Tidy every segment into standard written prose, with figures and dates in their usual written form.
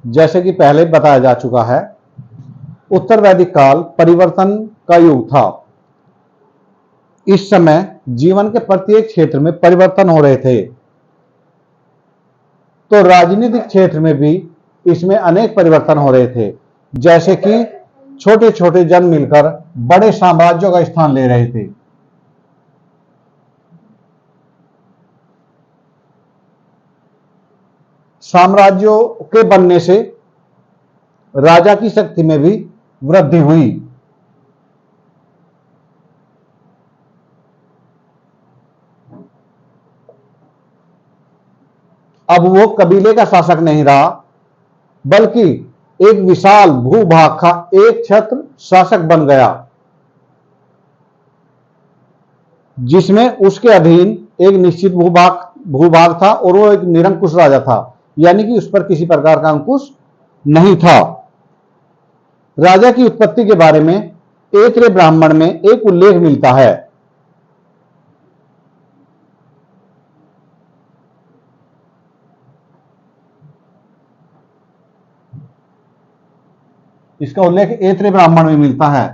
जैसे कि पहले बताया जा चुका है, उत्तर वैदिक काल परिवर्तन का युग था। इस समय जीवन के प्रत्येक क्षेत्र में परिवर्तन हो रहे थे। तो राजनीतिक क्षेत्र में भी इसमें अनेक परिवर्तन हो रहे थे, जैसे कि छोटे छोटे जन मिलकर बड़े साम्राज्यों का स्थान ले रहे थे। साम्राज्यों के बनने से राजा की शक्ति में भी वृद्धि हुई। अब वो कबीले का शासक नहीं रहा, बल्कि एक विशाल भूभाग का एक छत्र शासक बन गया, जिसमें उसके अधीन एक निश्चित भूभाग था और वो एक निरंकुश राजा था, यानी कि उस पर किसी प्रकार का अंकुश नहीं था। राजा की उत्पत्ति के बारे में ऐत्रेय ब्राह्मण में एक उल्लेख मिलता है। इसका उल्लेख ऐत्रेय ब्राह्मण में मिलता है।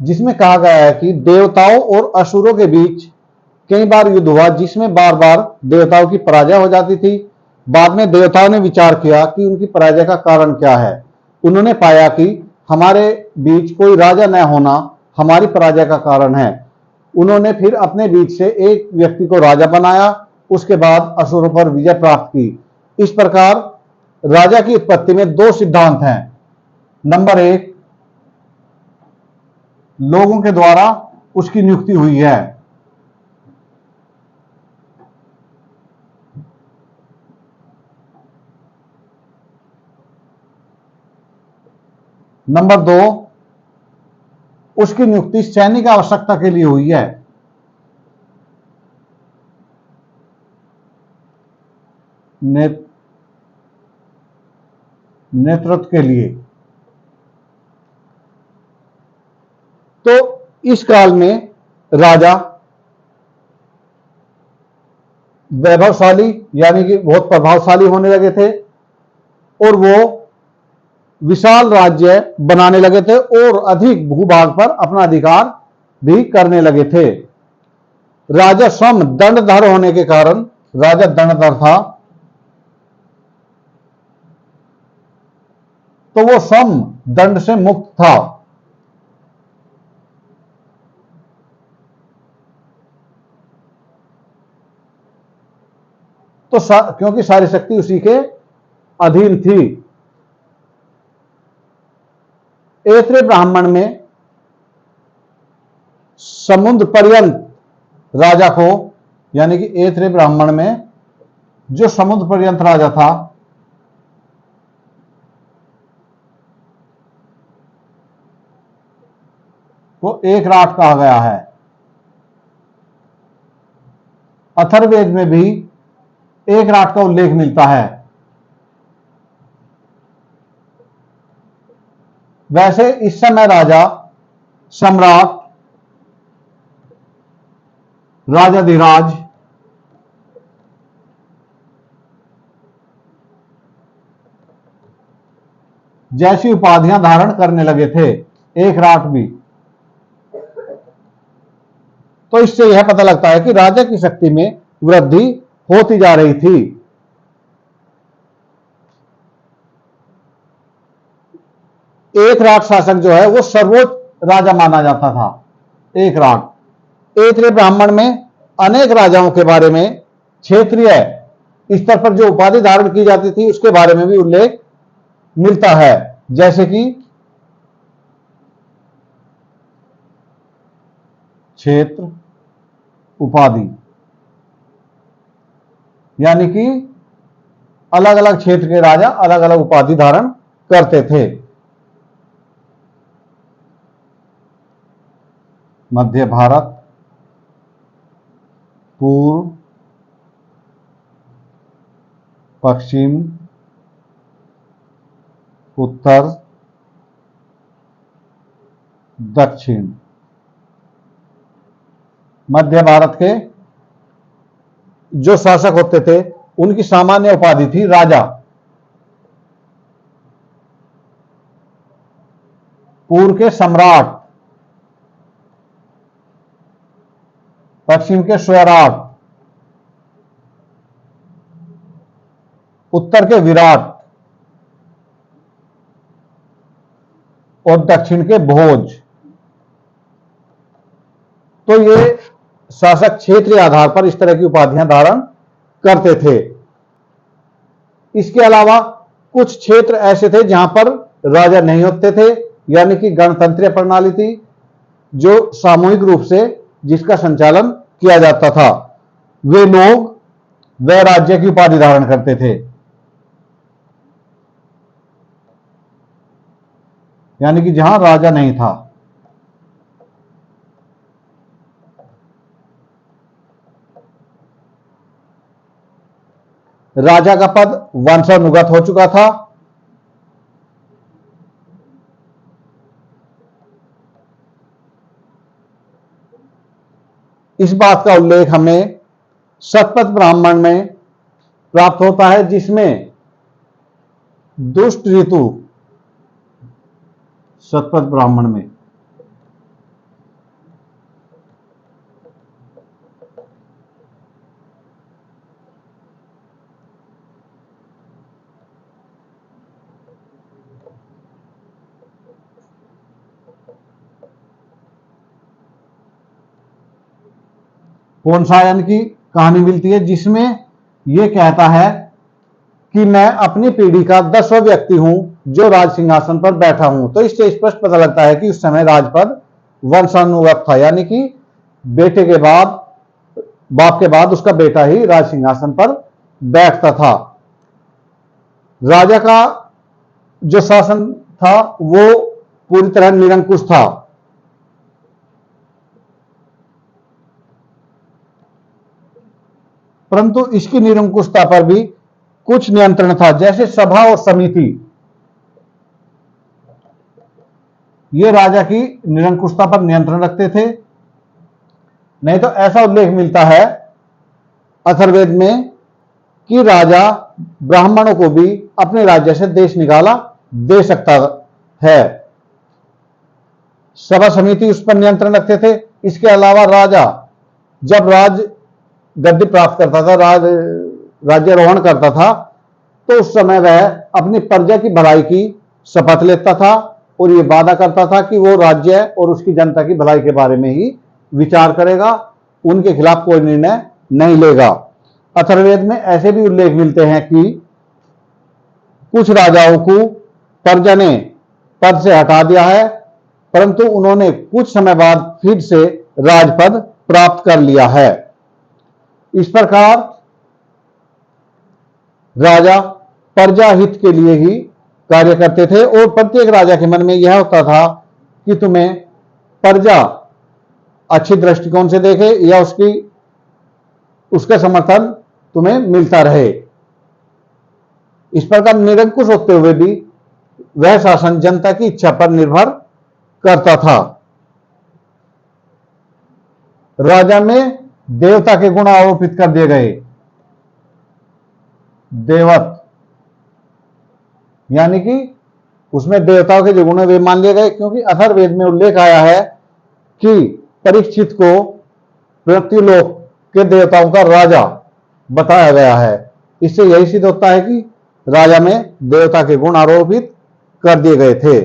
जिसमें कहा गया है कि देवताओं और असुरों के बीच कई बार युद्ध हुआ, जिसमें बार बार देवताओं की पराजय हो जाती थी। बाद में देवताओं ने विचार किया कि उनकी पराजय का कारण क्या है। उन्होंने पाया कि हमारे बीच कोई राजा न होना हमारी पराजय का कारण है। उन्होंने फिर अपने बीच से एक व्यक्ति को राजा बनाया, उसके बाद असुरों पर विजय प्राप्त की। इस प्रकार राजा की उत्पत्ति में दो सिद्धांत हैं। नंबर एक, लोगों के द्वारा उसकी नियुक्ति हुई है। नंबर दो, उसकी नियुक्ति सैनिक आवश्यकता के लिए हुई है। नेतृत्व के लिए। तो इस काल में राजा वैभवशाली यानी कि बहुत प्रभावशाली होने लगे थे और वो विशाल राज्य बनाने लगे थे और अधिक भूभाग पर अपना अधिकार भी करने लगे थे। राजा स्वयं दंडधर होने के कारण राजा दंडधर था, तो वो स्वयं दंड से मुक्त था। तो क्योंकि सारी शक्ति उसी के अधीन थी। ऐत्रेय ब्राह्मण में समुद्र पर्यंत राजा को, यानी कि ऐत्रेय ब्राह्मण में जो समुद्र पर्यंत राजा था, वो एकराट कहा गया है। अथर्ववेद में भी एकराट का उल्लेख मिलता है। वैसे इस समय राजा, सम्राट, राजाधिराज, जैसी उपाधियां धारण करने लगे थे, एकराट भी। तो इससे यह पता लगता है कि राजा की शक्ति में वृद्धि होती जा रही थी। एकराट शासक जो है वो सर्वोच्च राजा माना जाता था। एकराट। ऐत्रेय ब्राह्मण में अनेक राजाओं के बारे में क्षेत्रीय स्तर पर जो उपाधि धारण की जाती थी उसके बारे में भी उल्लेख मिलता है, जैसे कि क्षेत्र उपाधि, यानी कि अलग अलग क्षेत्र के राजा अलग अलग उपाधि धारण करते थे। मध्य भारत, पूर्व, पश्चिम, उत्तर, दक्षिण। मध्य भारत के जो शासक होते थे उनकी सामान्य उपाधि थी राजा। पूर्व के सम्राट, पश्चिम के स्वराट, उत्तर के विराट और दक्षिण के भोज। तो ये शासक क्षेत्रीय आधार पर इस तरह की उपाधियां धारण करते थे। इसके अलावा कुछ क्षेत्र ऐसे थे जहां पर राजा नहीं होते थे, यानी कि गणतंत्रीय प्रणाली थी जो सामूहिक रूप से जिसका संचालन किया जाता था। वे लोग वह राज्य की उपाधि धारण करते थे, यानी कि जहां राजा नहीं था। राजा का पद वंशानुगत हो चुका था। इस बात का उल्लेख हमें शतपथ ब्राह्मण में प्राप्त होता है, जिसमें दुष्ट ऋतु, शतपथ ब्राह्मण में पोन्सायन की कहानी मिलती है, जिसमें यह कहता है कि मैं अपनी पीढ़ी का 10वां व्यक्ति हूं जो राज सिंहासन पर बैठा हूं। तो इससे स्पष्ट पता लगता है कि उस समय राजपद वंशानुगत था, यानी कि बेटे के बाद, बाप के बाद उसका बेटा ही राज सिंहासन पर बैठता था। राजा का जो शासन था वो पूरी तरह निरंकुश था। परंतु इसकी निरंकुशता पर भी कुछ नियंत्रण था, जैसे सभा और समिति। ये राजा की निरंकुशता पर नियंत्रण रखते थे। नहीं तो ऐसा उल्लेख मिलता है अथर्ववेद में कि राजा ब्राह्मणों को भी अपने राज्य से देश निकाला दे सकता है। सभा समिति उस पर नियंत्रण रखते थे। इसके अलावा राजा जब राज गद्दी प्राप्त करता था, राज्यारोहण करता था, तो उस समय वह अपनी प्रजा की भलाई की शपथ लेता था और यह वादा करता था कि वो राज्य और उसकी जनता की भलाई के बारे में ही विचार करेगा, उनके खिलाफ कोई निर्णय नहीं लेगा। अथर्ववेद में ऐसे भी उल्लेख मिलते हैं कि कुछ राजाओं को प्रजा ने पद से हटा दिया है, परंतु उन्होंने कुछ समय बाद फिर से राजपद प्राप्त कर लिया है। इस प्रकार राजा प्रजा हित के लिए ही कार्य करते थे और प्रत्येक राजा के मन में यह होता था कि तुम्हें प्रजा अच्छी दृष्टिकोण से देखे या उसका समर्थन तुम्हें मिलता रहे। इस प्रकार निरंकुश होते हुए भी वह शासन जनता की इच्छा पर निर्भर करता था। राजा में देवता के गुण आरोपित कर दिए गए। देवत यानी कि उसमें देवताओं के जो गुण वे मान लिए गए, क्योंकि अथर्ववेद में उल्लेख आया है कि परीक्षित को पृथ्वीलोक के देवताओं का राजा बताया गया है। इससे यही सिद्ध होता है कि राजा में देवता के गुण आरोपित कर दिए गए थे।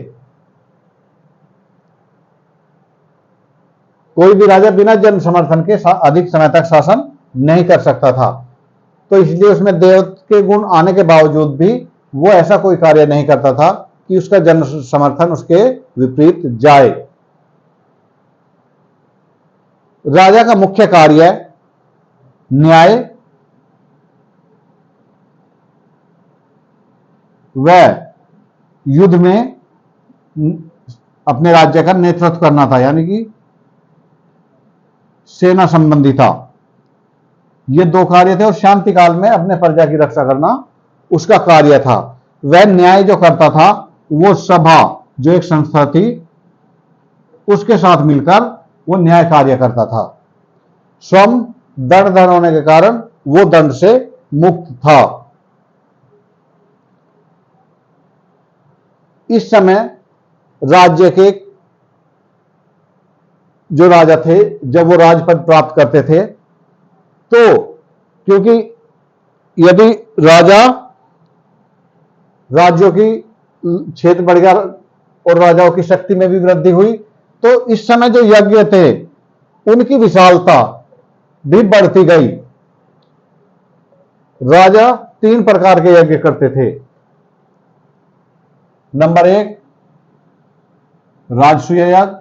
कोई भी राजा बिना जन समर्थन के अधिक समय तक शासन नहीं कर सकता था, तो इसलिए उसमें देव के गुण आने के बावजूद भी वो ऐसा कोई कार्य नहीं करता था कि उसका जन समर्थन उसके विपरीत जाए। राजा का मुख्य कार्य न्याय व युद्ध में अपने राज्य का नेतृत्व करना था, यानी कि सेना संबंधी था। ये दो कार्य थे और शांति काल में अपने प्रजा की रक्षा करना उसका कार्य था। वह न्याय जो करता था वो सभा जो एक संस्था थी उसके साथ मिलकर वो न्याय कार्य करता था। श्रम दंड धन होने के कारण वो दंड से मुक्त था। इस समय राज्य के जो राजा थे, जब वो राजपद प्राप्त करते थे, तो क्योंकि यदि राजा राज्यों की क्षेत्र बढ़ गया और राजाओं की शक्ति में भी वृद्धि हुई, तो इस समय जो यज्ञ थे उनकी विशालता भी बढ़ती गई। राजा 3 प्रकार के यज्ञ करते थे। नंबर 1 राजसूय याग,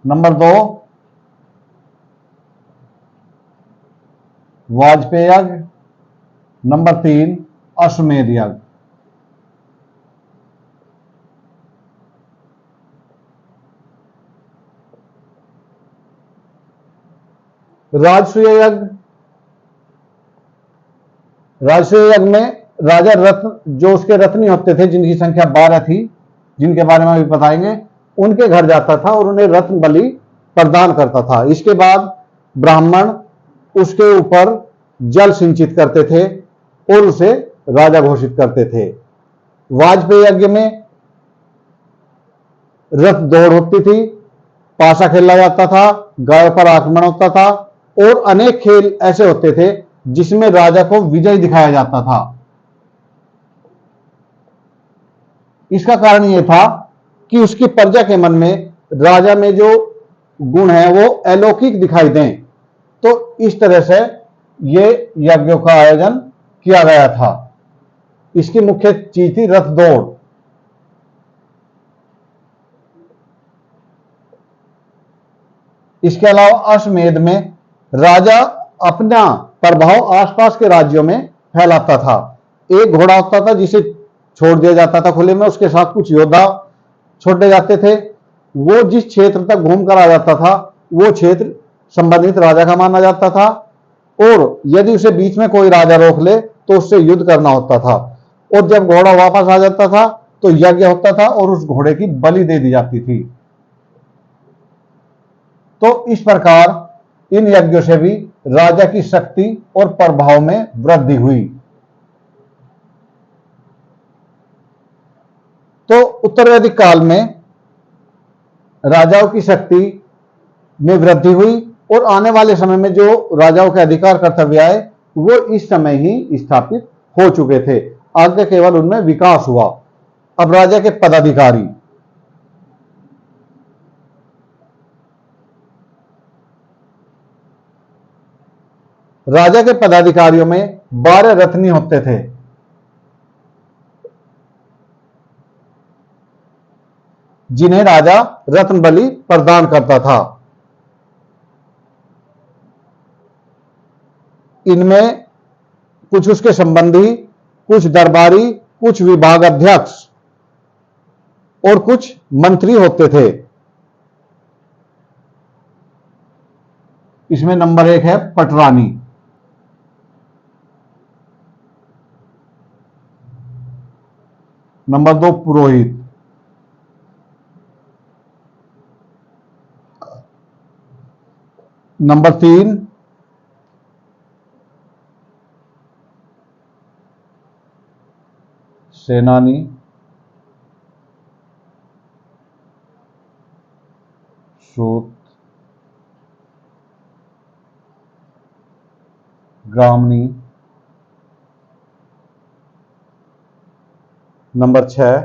नंबर 2 वाजपेय याग, नंबर 3 अश्वमेध याग। राजसूय यज्ञ, राजसूय यज्ञ में राजा रत्न, जो उसके रत्नी होते थे, जिनकी संख्या 12 थी, जिनके बारे में अभी बताएंगे, उनके घर जाता था और उन्हें रत्न बलि प्रदान करता था। इसके बाद ब्राह्मण उसके ऊपर जल सिंचित करते थे और उसे राजा घोषित करते थे। वाजपेय यज्ञ में रथ दौड़ होती थी, पासा खेला जाता था, गायों पर आक्रमण होता था और अनेक खेल ऐसे होते थे जिसमें राजा को विजय दिखाया जाता था। इसका कारण यह था कि उसकी प्रजा के मन में राजा में जो गुण है वो अलौकिक दिखाई दें। तो इस तरह से ये यज्ञों का आयोजन किया गया था। इसकी मुख्य चीज थी रथ दौड़। इसके अलावा अश्वमेध में राजा अपना प्रभाव आसपास के राज्यों में फैलाता था। एक घोड़ा होता था जिसे छोड़ दिया जाता था खुले में, उसके साथ कुछ योद्धा छोड़े जाते थे। वो जिस क्षेत्र तक घूमकर आ जाता था वो क्षेत्र संबंधित राजा का माना जाता था और यदि उसे बीच में कोई राजा रोक ले तो उससे युद्ध करना होता था। और जब घोड़ा वापस आ जाता था तो यज्ञ होता था और उस घोड़े की बलि दे दी जाती थी। तो इस प्रकार इन यज्ञों से भी राजा की शक्ति और प्रभाव में वृद्धि हुई। तो उत्तर वैदिक काल में राजाओं की शक्ति में वृद्धि हुई और आने वाले समय में जो राजाओं के अधिकार कर्तव्य आए वो इस समय ही स्थापित हो चुके थे। आगे केवल उनमें विकास हुआ। अब राजा के पदाधिकारी, राजा के पदाधिकारियों में 12 रत्नी होते थे। जिन्हें राजा रत्न बलि प्रदान करता था। इनमें कुछ उसके संबंधी, कुछ दरबारी, कुछ विभाग अध्यक्ष और कुछ मंत्री होते थे। इसमें नंबर 1 है पटरानी, नंबर 2 पुरोहित, नंबर 3 सेनानी, सूत, ग्रामणी, नंबर 6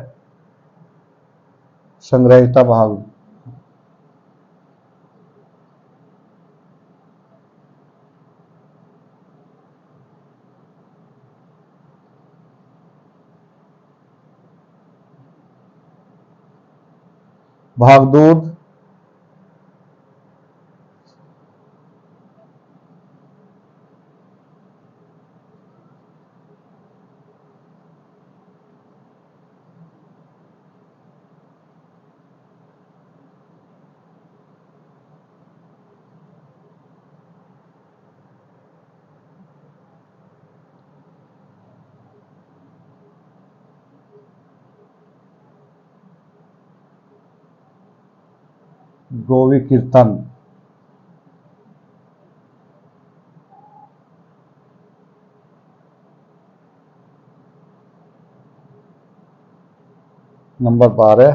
संग्रहिता भाग, भागदूत, गोवी कीर्तन। नंबर 12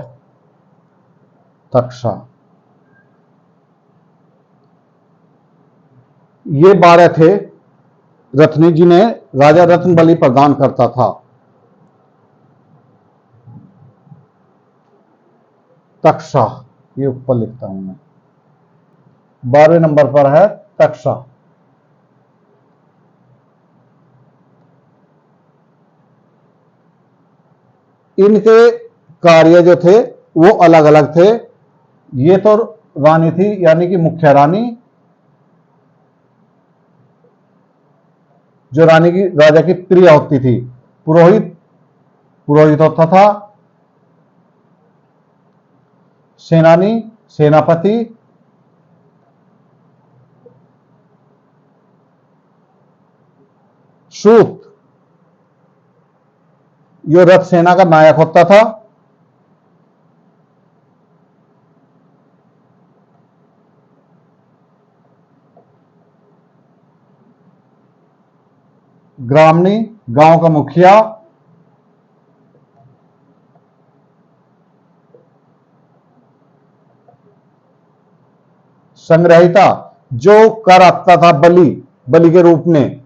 तक्षा। ये 12 थे रत्नी जिन्हें राजा रत्नबली प्रदान करता था। तक्षा, ये ऊपर लिखता हूं मैं। 12वें नंबर पर है तक्षा। इनके कार्य जो थे वो अलग अलग थे। ये तो रानी थी, यानी कि मुख्य रानी, जो रानी की राजा की प्रिय होती थी। पुरोहित, पुरोहित होता था। सेनानी, सेनापति। सूत, जो रथ सेना का नायक होता था। ग्रामणी, गांव का मुखिया। संग्रहिता, जो कर आता था बलि, बलि के रूप में,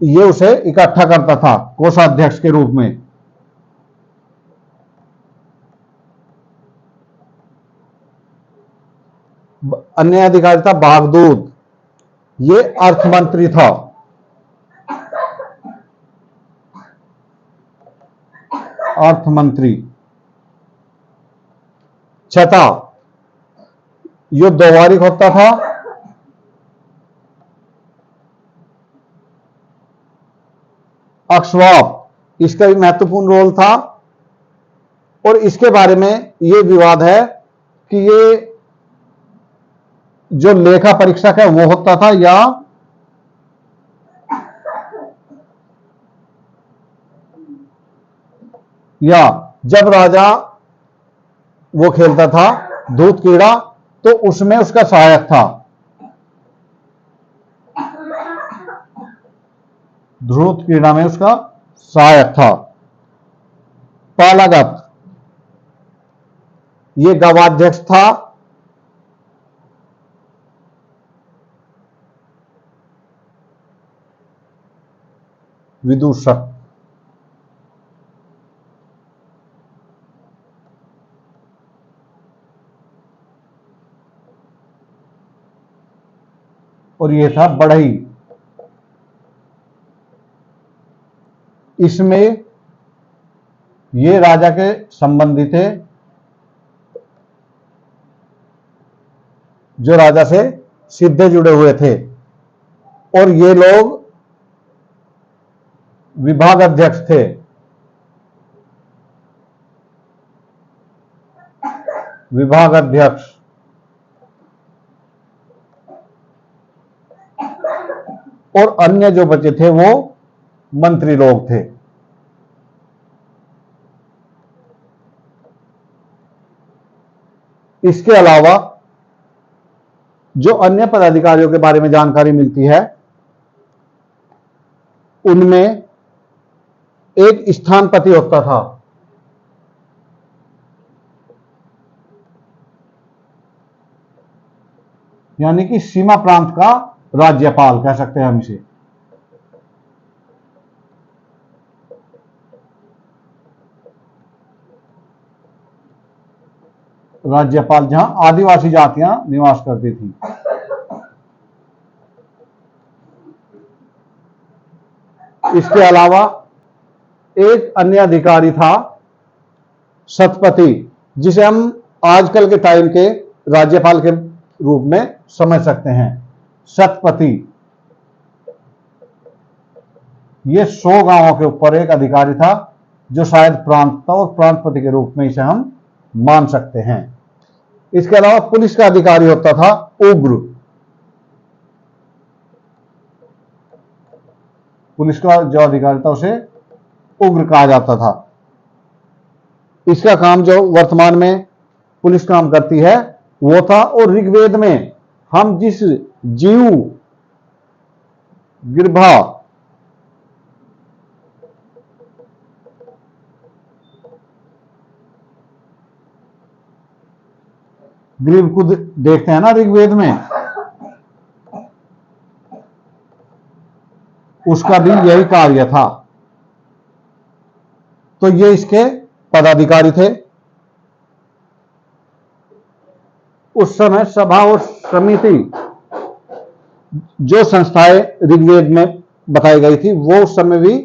ये उसे इकट्ठा करता था कोषाध्यक्ष के रूप में। अन्य अधिकारी था बागदूत, ये अर्थमंत्री था। अर्थमंत्री। छठा, यो द्वारिक होता था। अक्षवाप, इसका भी महत्वपूर्ण रोल था। और इसके बारे में ये विवाद है कि ये जो लेखा परीक्षक है वो होता था या जब राजा वो खेलता था दूध कीड़ा, तो उसमें उसका सहायक था। ध्रुत क्रीड़ा में उसका सहायक था। पालागत, ये गवाध्यक्ष था। विदूषक, और ये था बढ़ई। इसमें ये राजा के संबंधी थे, जो राजा से सीधे जुड़े हुए थे। और ये लोग विभाग अध्यक्ष थे। विभाग अध्यक्ष। और अन्य जो बचे थे वो मंत्री लोग थे। इसके अलावा जो अन्य पदाधिकारियों के बारे में जानकारी मिलती है, उनमें एक स्थानपति होता था। यानी कि सीमा प्रांत का राज्यपाल कह सकते हैं हम इसे। राज्यपाल, जहां आदिवासी जातियां निवास करती थी। इसके अलावा एक अन्य अधिकारी था शतपति, जिसे हम आजकल के टाइम के राज्यपाल के रूप में समझ सकते हैं। शतपति, ये 100 गांवों के ऊपर एक अधिकारी था, जो शायद प्रांत था, और प्रांतपति के रूप में इसे हम मान सकते हैं। इसके अलावा पुलिस का अधिकारी होता था उग्र। पुलिस का जो अधिकारी था उसे उग्र कहा जाता था। इसका काम जो वर्तमान में पुलिस काम करती है वो था। और ऋग्वेद में हम जिस जीव गिर्भा ग्रीव को देखते हैं ना ऋग्वेद में, उसका भी यही कार्य था। तो ये इसके पदाधिकारी थे। उस समय सभा और समिति जो संस्थाएं ऋग्वेद में बताई गई थी वो उस समय भी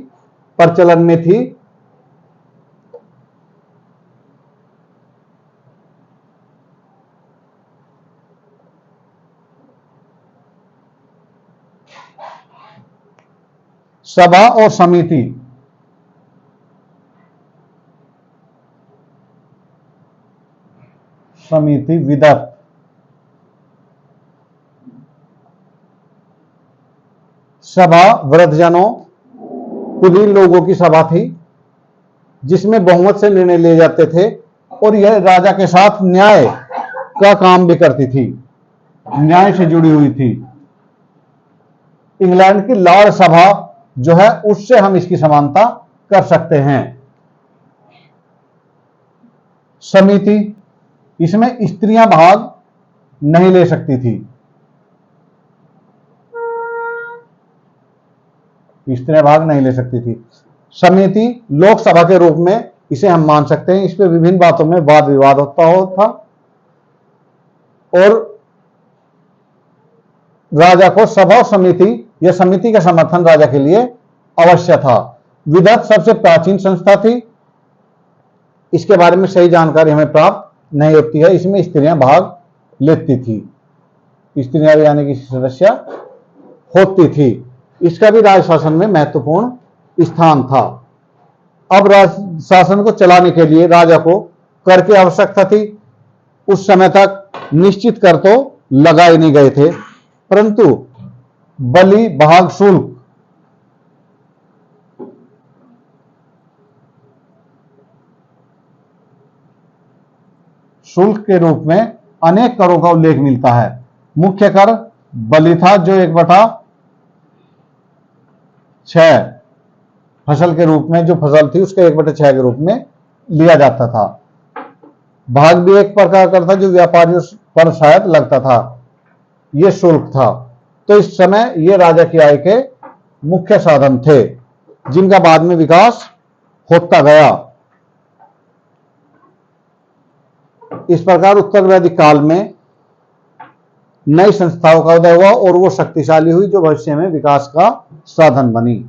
प्रचलन में थी। सभा और समिति विदत सभा वृद्धजनों कुलीन लोगों की सभा थी जिसमें बहुमत से निर्णय लिए जाते थे और यह राजा के साथ न्याय का काम भी करती थी, न्याय से जुड़ी हुई थी। इंग्लैंड की लॉर्ड सभा जो है उससे हम इसकी समानता कर सकते हैं। समिति, इसमें स्त्रियां भाग नहीं ले सकती थी, स्त्रियां भाग नहीं ले सकती थी। समिति लोकसभा के रूप में इसे हम मान सकते हैं। इस पे विभिन्न बातों में वाद विवाद होता था और राजा को सभा और समिति या समिति का समर्थन राजा के लिए अवश्य था। विदत सबसे प्राचीन संस्था थी, इसके बारे में सही जानकारी हमें प्राप्त नहीं होती है। इसमें स्त्रियां भाग लेती थी, स्त्रियां यानी कि सदस्य होती थी। इसका भी राज शासन में महत्वपूर्ण स्थान था। अब राज शासन को चलाने के लिए राजा को कर की आवश्यकता थी। उस समय तक निश्चित कर तो लगाए नहीं गए थे, परंतु बलि, भाग, शुल्क के रूप में अनेक करों का उल्लेख मिलता है। मुख्य कर बलि था जो 1/6 फसल के रूप में, जो फसल थी उसके 1/6 के रूप में लिया जाता था। भाग भी एक प्रकार का था जो व्यापारियों पर शायद लगता था, यह शुल्क था। तो इस समय ये राजा की आय के मुख्य साधन थे जिनका बाद में विकास होता गया। इस प्रकार उत्तर वैदिक काल में नई संस्थाओं का उदय हुआ और वो शक्तिशाली हुई जो भविष्य में विकास का साधन बनी।